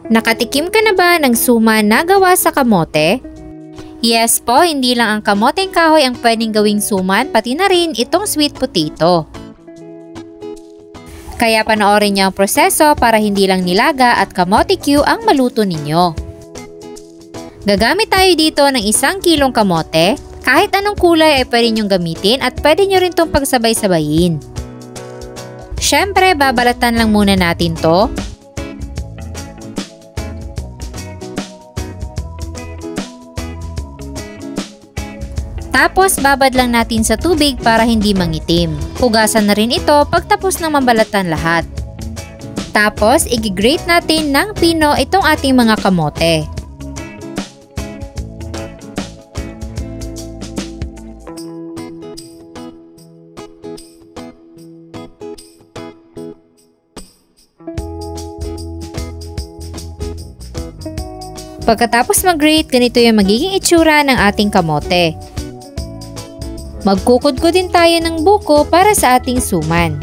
Nakatikim ka na ba ng suman na gawa sa kamote? Yes po, hindi lang ang kamoteng kahoy ang pwedeng gawing suman, pati na rin itong sweet potato. Kaya panoorin niyo ang proseso para hindi lang nilaga at kamote Q ang maluto ninyo. Gagamit tayo dito ng 1 kilong kamote. Kahit anong kulay ay pwede nyong gamitin at pwede nyo rin itong pagsabay-sabayin. Syempre, babalatan lang muna natin to. Tapos, babad lang natin sa tubig para hindi mangitim. Hugasan na rin ito pagtapos ng mabalatan lahat. Tapos, i-grate natin ng pino itong ating mga kamote. Pagkatapos mag-grate, ganito yung magiging itsura ng ating kamote. Magkukudko din tayo ng buko para sa ating suman.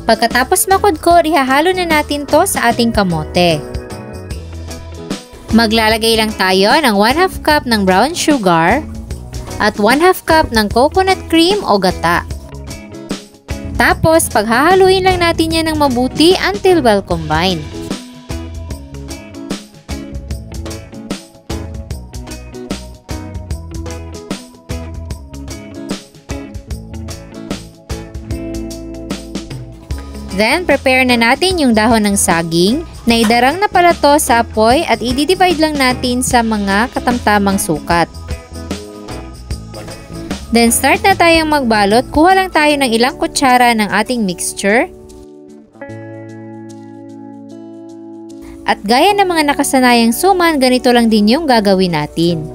Pagkatapos makudkod, ihahalo na natin to sa ating kamote. Maglalagay lang tayo ng 1/2 cup ng brown sugar at 1/2 cup ng coconut cream o gata. Tapos, paghahaluin lang natin yan ng mabuti until well combined. Then, prepare na natin yung dahon ng saging. Naidarang na pala to sa apoy at i-divide lang natin sa mga katamtamang sukat. Then, start na tayong magbalot. Kuha lang tayo ng ilang kutsara ng ating mixture. At gaya ng mga nakasanayang suman, ganito lang din yung gagawin natin.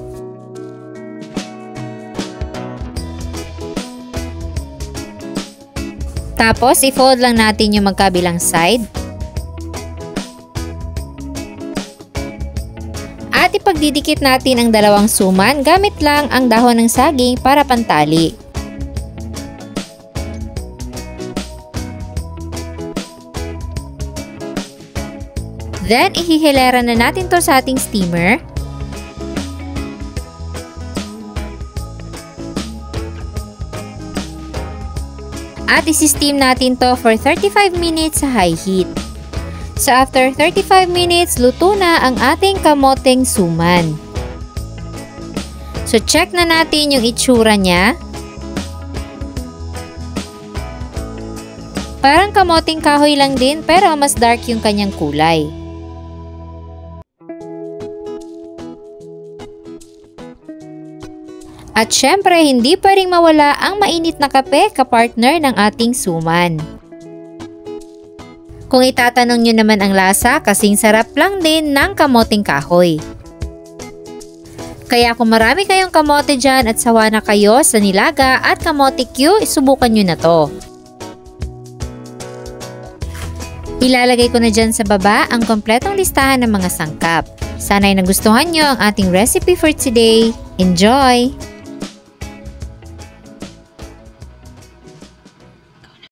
Tapos, i-fold lang natin yung magkabilang side. At ipagdidikit natin ang dalawang suman gamit lang ang dahon ng saging para pantali. Then, ihihilera na natin to sa ating steamer. At isi-steam natin to for 35 minutes sa high heat. So after 35 minutes, luto na ang ating kamoteng suman. So check na natin yung itsura niya. Parang kamoteng kahoy lang din pero mas dark yung kanyang kulay. At syempre, hindi pa rin mawala ang mainit na kape kapartner ng ating suman. Kung itatanong nyo naman ang lasa, kasing sarap lang din ng kamoteng kahoy. Kaya kung marami kayong kamote dyan at sawa na kayo sa nilaga at kamote Q, subukan nyo na to. Ilalagay ko na dyan sa baba ang kompletong listahan ng mga sangkap. Sana'y nagustuhan nyo ang ating recipe for today. Enjoy!